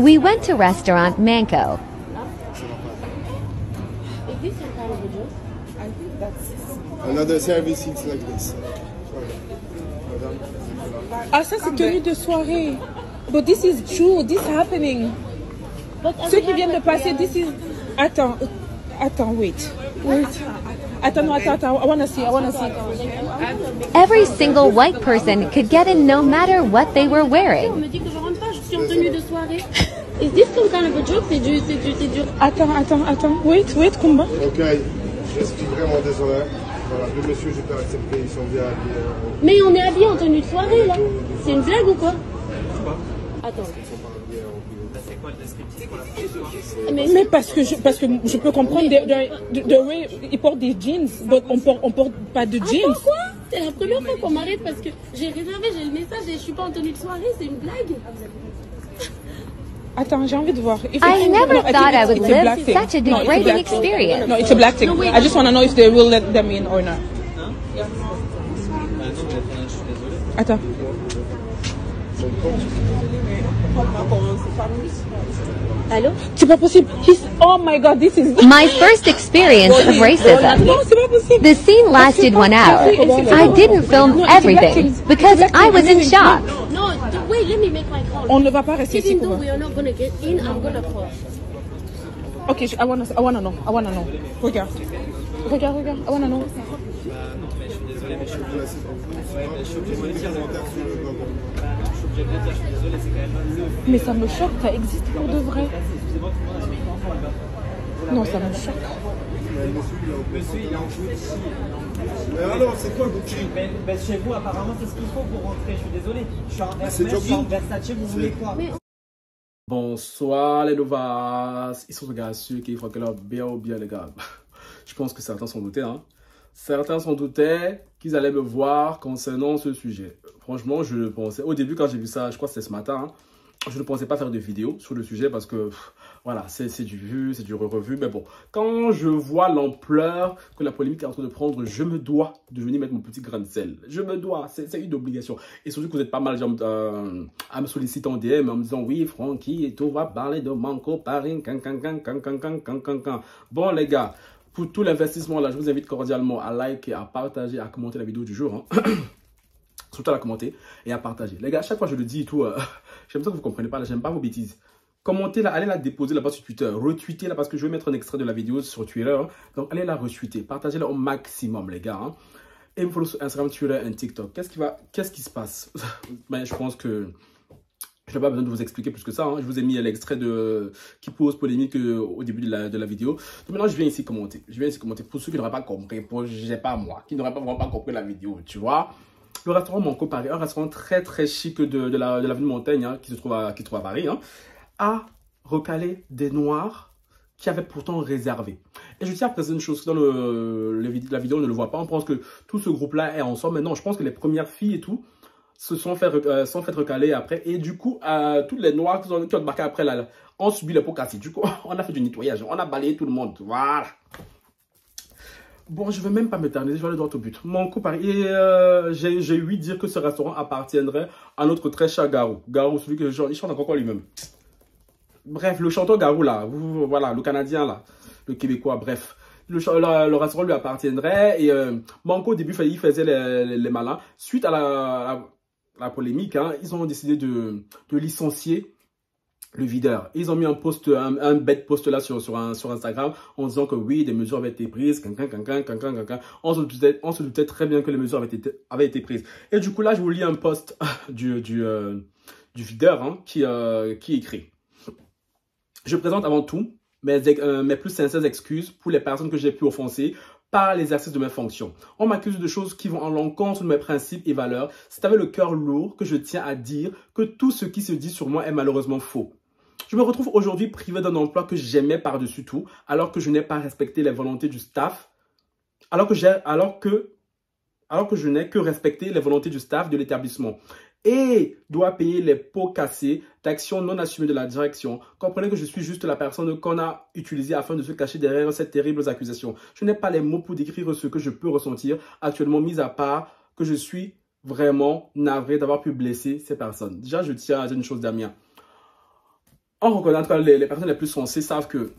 We went to restaurant Manco. Is this some kind of a joke? I think that's Another service it's like this. Ah, ça c'est tenue de soirée. But this is true, this happening. But Ceux qui viennent de passer, this is... Attends, wait. Attends, I wanna see. Every single white person could get in no matter what they were On wearing. me dit que je rentre pas, je suis en tenue de soirée. Is this some kind of a joke? C'est du... Attends. Wait, Kumba. Ok, je suis vraiment désolé. Voilà, deux messieurs, j'ai pas accepté, ils sont bien habillés. Mais on est habillés en tenue de soirée là. C'est une blague ou quoi? Attends. Mais parce que je peux comprendre the way ils portent des jeans, but on porte pas de jeans. Attends, quoi? C'est la première fois qu'on m'arrête parce que j'ai réservé, j'ai le message et je suis pas en tenue de soirée, c'est une blague. Attends, j'ai envie de voir. I never thought I would it's a black live thing. such a No, it's a degrading black thing. experience. No, it's a black thing. No, wait. I just want to know if they will let them in or not. Attends. Allô? C'est pas possible. Oh my God, this is... My first experience of racism. Non, c'est pas possible. The scene lasted 1 hour. I didn't film everything because I was in shock. No, wait, let me make my call. On ne va pas rester ici. Even though we are not gonna get in, I'm gonna call. Okay, I wanna know. Regarde, I wanna know. Mais ça me choque, ça existe pour de vrai. Non, ça me choque. Monsieur, il est en Gucci. Mais alors, c'est quoi Gucci? Mais chez vous, apparemment, c'est ce qu'il faut pour rentrer. Je suis désolé. Je suis en Hermès, c'est je suis en jogging. Versace, vous voulez quoi? Bonsoir les Novas, ils sont gars ceux qui font que leur bien ou bien les gars. Je pense que certains s'en doutaient, hein. Certains s'en doutaient qu'ils allaient me voir concernant ce sujet. Franchement, je pensais, au début quand j'ai vu ça, je crois que c'était ce matin, hein, je ne pensais pas faire de vidéo sur le sujet parce que, voilà, c'est du vu, c'est du revu. Mais bon, quand je vois l'ampleur que la polémique est en train de prendre, je me dois de venir mettre mon petit grain de sel. Je me dois, c'est une obligation. Et surtout que vous êtes pas mal genre, à me solliciter en DM en me disant, oui, Francky, et tout va parler de Manco, Paris, Bon, les gars, pour tout l'investissement là, je vous invite cordialement à liker, à partager, à commenter la vidéo du jour. Hein. Surtout à la commenter et à partager. Les gars, à chaque fois je le dis et tout, j'aime ça que vous ne comprenez pas, j'aime pas vos bêtises. Commentez là, allez la déposer là-bas sur Twitter, retweetez là parce que je vais mettre un extrait de la vidéo sur Twitter. Hein. Donc allez la retweeter, partagez la au maximum les gars. Hein. Et me follow sur Instagram, Twitter et TikTok. Qu'est-ce qui se passe? Ben, je pense que je n'ai pas besoin de vous expliquer plus que ça. Hein. Je vous ai mis l'extrait qui pose polémique au début de la vidéo. Donc maintenant, je viens ici commenter. Pour ceux qui n'auraient pas compris, pour j'ai pas moi, qui n'auraient pas vraiment pas compris la vidéo, tu vois. Le restaurant Manco Paris, un restaurant très très chic de la ville de Montaigne, hein, qui se trouve à Paris, hein, a recalé des Noirs qui avaient pourtant réservé. Et je tiens à préciser une chose, dans la vidéo on ne le voit pas, on pense que tout ce groupe-là est ensemble. Mais non, je pense que les premières filles et tout se sont fait recaler après. Et du coup, tous les Noirs qui ont débarqué après, là, ont subi les pots cassés. Du coup, on a fait du nettoyage, on a balayé tout le monde. Voilà. Bon, je ne vais même pas m'éterniser, je vais aller droit au but. Manco Paris. Et j'ai ouï dire que ce restaurant appartiendrait à notre très cher Garou. Garou, celui que il chante encore lui-même. Bref, le chanteur Garou là, voilà, le Canadien là, le Québécois, bref. Le restaurant lui appartiendrait. Et Manco, au début, il faisait les malins. Suite à la polémique, hein, ils ont décidé de licencier le videur. Ils ont mis un bête post là sur Instagram en disant que oui, des mesures avaient été prises. On se doutait très bien que les mesures avaient été prises. Et du coup là, je vous lis un post du videur hein, qui écrit. Je présente avant tout mes plus sincères excuses pour les personnes que j'ai pu offenser par l'exercice de mes fonctions. On m'accuse de choses qui vont en l'encontre de mes principes et valeurs. C'est avec le cœur lourd que je tiens à dire que tout ce qui se dit sur moi est malheureusement faux. Je me retrouve aujourd'hui privé d'un emploi que j'aimais par-dessus tout, alors que je n'ai pas respecté les volontés du staff, alors que je n'ai que respecté les volontés du staff de l'établissement et dois payer les pots cassés d'actions non assumées de la direction. Comprenez que je suis juste la personne qu'on a utilisée afin de se cacher derrière ces terribles accusations. Je n'ai pas les mots pour décrire ce que je peux ressentir actuellement, mis à part que je suis vraiment navré d'avoir pu blesser ces personnes. Déjà, je tiens à dire une chose, Damien. on reconnaît, en tout cas, les personnes les plus sensées savent que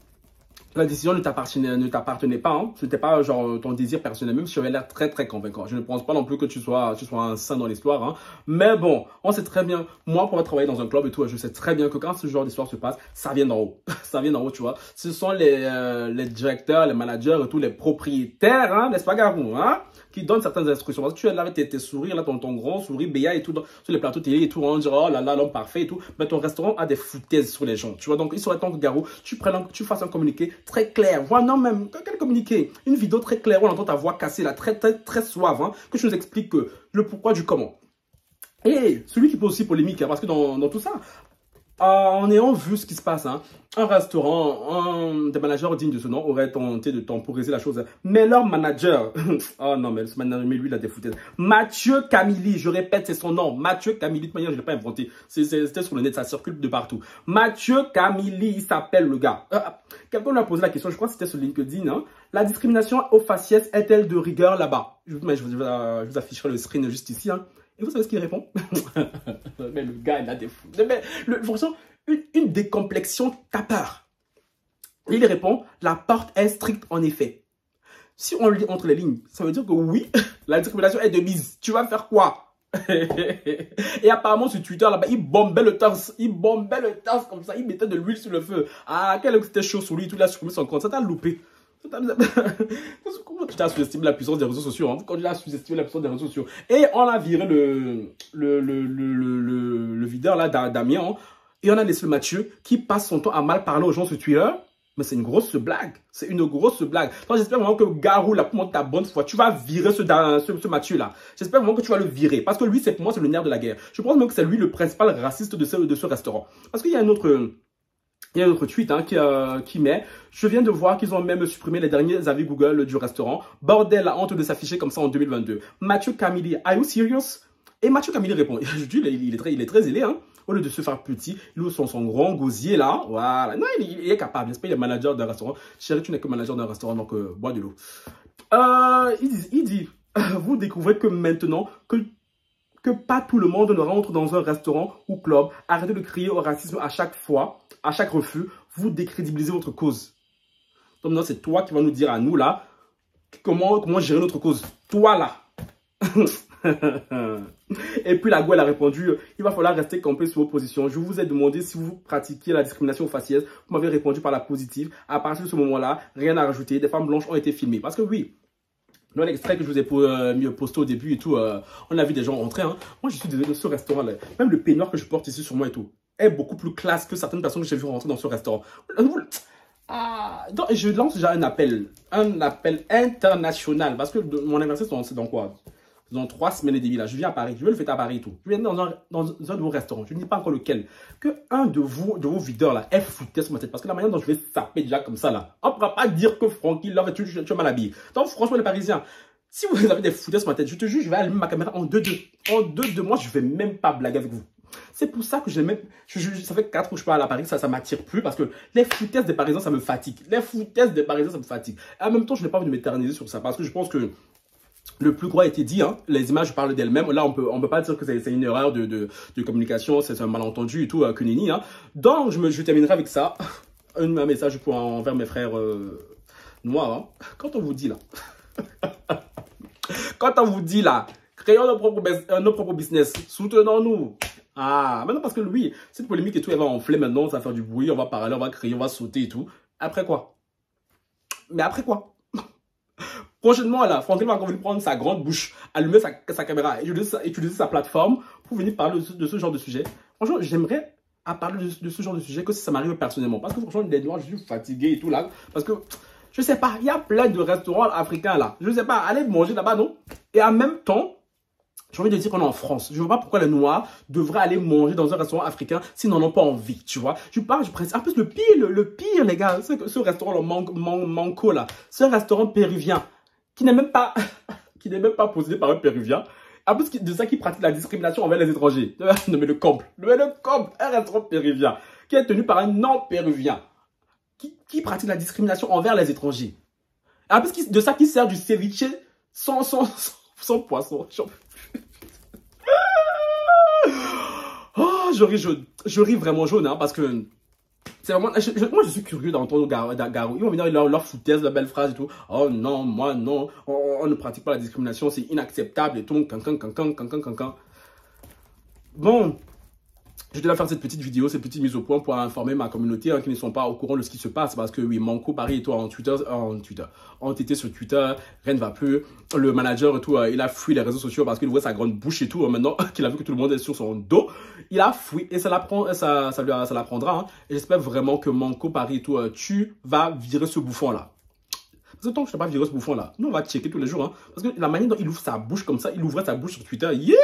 la décision ne t'appartenait pas, hein. Ce n'était pas genre ton désir personnel, même si tu avais l'air très très convaincant. Je ne pense pas non plus que tu sois un saint dans l'histoire, hein. Mais bon, on sait très bien, moi pour avoir travaillé dans un club et tout, je sais très bien que quand ce genre d'histoire se passe, ça vient d'en haut. Ça vient d'en haut, tu vois. Ce sont les directeurs, les managers et tous les propriétaires, hein, n'est-ce pas, Garou, hein, qui donnent certaines instructions. Parce que tu es là avec tes sourires, là, ton grand sourire, béat et tout, sur les plateaux télé et tout, on dirait, oh là là, l'homme parfait et tout. Mais ton restaurant a des foutaises sur les gens, tu vois. Donc, il serait temps que, Garou, tu fasses un communiqué très clair. Voilà, non, même, quel communiqué? Une vidéo très claire où on entend ta voix cassée, là, très, très, très suave, hein, que tu nous expliques que le pourquoi du comment. Et celui qui pose aussi polémique, hein, parce que dans tout ça, en ayant vu ce qui se passe, hein, un restaurant, des managers dignes de ce nom auraient tenté de temporiser la chose. Mais leur manager, oh non, mais ce manager, lui, il a des foutaises. Mathieu Camilly, je répète, c'est son nom. Mathieu Camilly, de manière, je ne l'ai pas inventé. C'était sur le net, ça circule de partout. Mathieu Camilly, il s'appelle le gars. Quelqu'un lui a posé la question, je crois que c'était sur LinkedIn. Hein. La discrimination aux faciès est-elle de rigueur là-bas? Je vous afficherai le screen juste ici. Hein. Et vous savez ce qu'il répond? Mais le gars, il a des fous. Mais franchement, une décomplexion tapeur. Il répond, la porte est stricte en effet. Si on lit entre les lignes, ça veut dire que oui, la discrimination est de mise. Tu vas faire quoi? Et apparemment sur Twitter, là-bas, il bombait le torse. Il bombait le torse comme ça. Il mettait de l'huile sur le feu. Ah, quel c'était chaud sur lui. Tout il a supprimé son compte. Ça t'a loupé. Comment tu as sous-estimé la puissance des réseaux sociaux, hein? Quand tu as sous-estimé la puissance des réseaux sociaux. Et on a viré le videur là, Damien, hein, et on a laissé Mathieu qui passe son temps à mal parler aux gens sur Twitter. Mais c'est une grosse blague. C'est une grosse blague. Donc j'espère vraiment que Garou, là, pour montrer ta bonne foi, tu vas virer ce Mathieu là. J'espère vraiment que tu vas le virer. Parce que lui, pour moi, c'est le nerf de la guerre. Je pense même que c'est lui le principal raciste de ce restaurant. Parce qu'il y a un autre... Il y a un autre tweet hein, qui met « Je viens de voir qu'ils ont même supprimé les derniers avis Google du restaurant. Bordel, la honte de s'afficher comme ça en 2022. Mathieu Camilly, are you serious ?» Et Mathieu Camilly répond. Je dis, il est très zélé. Hein. Au lieu de se faire petit, il ouvre son grand gosier là. Voilà. Non, il est capable. J'espère qu'il est manager d'un restaurant. Chérie, tu n'es que manager d'un restaurant, donc bois de l'eau. Il dit vous découvrez que maintenant que pas tout le monde ne rentre dans un restaurant ou club. Arrêtez de crier au racisme à chaque fois, à chaque refus. Vous décrédibilisez votre cause. Donc maintenant, c'est toi qui vas nous dire à nous là, comment gérer notre cause. Toi là. Et puis la Gouelle a répondu, il va falloir rester campé sur vos positions. Je vous ai demandé si vous pratiquiez la discrimination faciès. Vous m'avez répondu par la positive. À partir de ce moment-là, rien à rajouter. Des femmes blanches ont été filmées. Parce que oui, dans l'extrait que je vous ai mis posté au début et tout, on a vu des gens rentrer. Hein. Moi, je suis désolé de ce restaurant-là. Même le peignoir que je porte ici sur moi et tout est beaucoup plus classe que certaines personnes que j'ai vu rentrer dans ce restaurant. Ah, donc, je lance déjà un appel international. Parce que mon anniversaire, c'est dans quoi? Dans 3 semaines et demie là. Je viens à Paris. Je vais le fêter à Paris et tout. Je viens dans un de vos restaurants. Je ne dis pas encore lequel. Que un de vos videurs là est foutu sur ma tête. Parce que la manière dont je vais saper déjà comme ça là. On ne pourra pas dire que Francky là, tu es mal habillé. Donc franchement les Parisiens, si vous avez des foutaises sur ma tête, je te jure, je vais allumer ma caméra en 2-2. En 2-2 moi, je ne vais même pas blaguer avec vous. C'est pour ça que ça fait 4 ans que je parle à Paris, ça ne m'attire plus parce que les foutaises des Parisiens, ça me fatigue. Les foutaises des Parisiens, ça me fatigue. Et en même temps, je n'ai pas envie de m'éterniser sur ça parce que je pense que le plus gros a été dit, hein. Les images parlent d'elles-mêmes. Là, on peut pas dire que c'est une erreur de communication, c'est un malentendu et tout, que nenni. Hein. Donc, je terminerai avec ça. Un message envers mes frères noirs. Hein. Quand on vous dit là, créons nos propres business, soutenons-nous. Ah, maintenant parce que lui, cette polémique et tout, elle va enfler maintenant, ça va faire du bruit, on va parler, on va crier, on va sauter et tout. Après quoi? Mais après quoi? Prochainement, là, Franklin va encore venir prendre sa grande bouche, allumer sa caméra et utiliser sa plateforme pour venir parler de ce genre de sujet. Franchement, j'aimerais parler de ce genre de sujet que si ça m'arrive personnellement. Parce que franchement, les noirs, je suis fatigué et tout là. Parce que, je sais pas, il y a plein de restaurants africains là. Je sais pas, allez manger là-bas, non? Et en même temps, j'ai envie de dire qu'on est en France. Je ne vois pas pourquoi les Noirs devraient aller manger dans un restaurant africain s'ils n'en ont pas envie, tu vois. En plus, le pire, les gars, ce restaurant, le Manco là, ce restaurant péruvien, qui n'est même pas possédé par un Péruvien. En plus de ça, qui pratique la discrimination envers les étrangers. Non mais le comble, un restaurant péruvien, qui est tenu par un non-péruvien, qui pratique la discrimination envers les étrangers. En plus de ça, qui sert du ceviche sans poisson. Oh, je ris vraiment jaune, hein, parce que C'est vraiment, moi je suis curieux d'entendre Garou. Ils vont venir leur foutaise, la belle phrase et tout. Oh non, moi non, on ne pratique pas la discrimination, c'est inacceptable et tout. Cancan. Bon, je dois faire cette petite vidéo, cette petite mise au point pour informer ma communauté qui ne sont pas au courant de ce qui se passe. Parce que oui, Manko, Paris et toi ont été sur Twitter, rien ne va plus. Le manager et tout, il a fui les réseaux sociaux parce qu'il voit sa grande bouche et tout. Maintenant qu'il a vu que tout le monde est sur son dos, il a fui et ça l'apprendra. Hein. Et j'espère vraiment que Manko, Paris et tout, tu vas virer ce bouffon-là. Parce que tant que je n'ai pas viré ce bouffon-là, nous on va checker tous les jours. Hein, parce que la manière dont il ouvre sa bouche comme ça, il ouvrait sa bouche sur Twitter. Yeah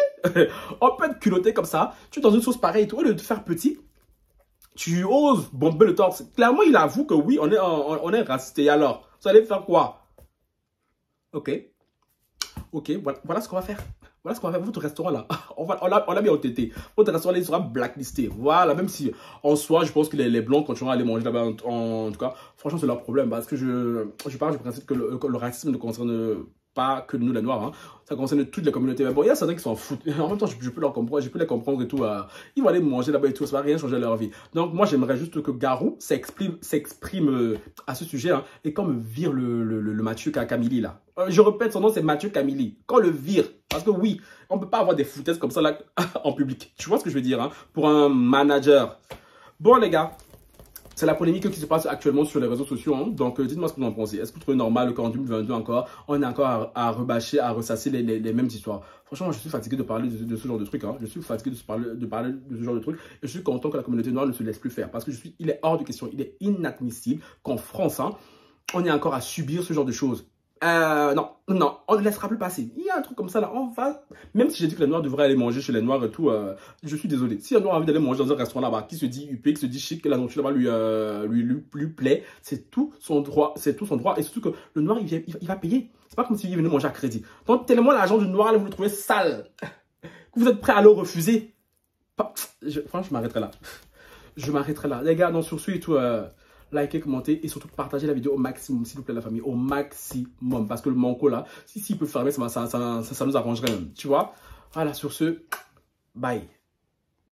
on peut être culotté comme ça. Tu es dans une sauce pareille et tout. Au lieu de te faire petit, tu oses bomber le torse. Clairement, il avoue que oui, on est raciste. Et alors, vous allez faire quoi? Ok, voilà ce qu'on va faire. Voilà ce qu'on va faire. Votre restaurant là, on l'a mis au TT. Votre restaurant là, il sera blacklisté. Voilà, même si en soi, je pense que les blancs continueront à aller manger là-bas. En tout cas, franchement, c'est leur problème. Parce que je parle du principe que le racisme ne concerne pas que nous les noirs, hein. Ça concerne toutes les communautés. Mais bon, il y a certains qui s'en foutent. En même temps, je peux les comprendre et tout. Ils vont aller manger là-bas et tout. Ça va rien changer à leur vie. Donc, moi, j'aimerais juste que Garou s'exprime à ce sujet. Hein, et qu'on me vire le Mathieu Camilli là. Je répète, son nom c'est Mathieu Camilli. Qu'on le vire. Parce que oui, on ne peut pas avoir des foutaises comme ça là en public. Tu vois ce que je veux dire, hein, pour un manager. Bon, les gars. C'est la polémique qui se passe actuellement sur les réseaux sociaux. Hein. Donc, dites-moi ce que vous en pensez. Est-ce que vous trouvez normal qu'en 2022 encore, on est encore à rebâcher, à ressasser les mêmes histoires? Franchement, je suis fatigué de parler de ce genre de truc. Hein. Je suis fatigué de parler de ce genre de truc. Et je suis content que la communauté noire ne se laisse plus faire. Parce que il est hors de question, il est inadmissible qu'en France, hein, on est encore à subir ce genre de choses. Non, on ne laissera plus passer. Il y a un truc comme ça là, on va... Même si j'ai dit que les noirs devraient aller manger chez les noirs et tout, je suis désolé. Si un noir a envie d'aller manger dans un restaurant là-bas, qui se dit huppé, qui se dit chic, que la nourriture là-bas lui plaît, c'est tout son droit. C'est tout son droit. Et surtout que le noir, il va payer. C'est pas comme s'il venait manger à crédit. Donc tellement l'argent du noir, là, vous le trouvez sale, que vous êtes prêt à le refuser. Franchement, je m'arrêterai là. Je m'arrêterai là. Les gars, non, sur ce et tout... likez, commentez et surtout partagez la vidéo au maximum, s'il vous plaît, la famille, au maximum. Parce que le Manko là, s'il peut fermer, ça nous arrangerait même. Tu vois? Voilà, sur ce, bye.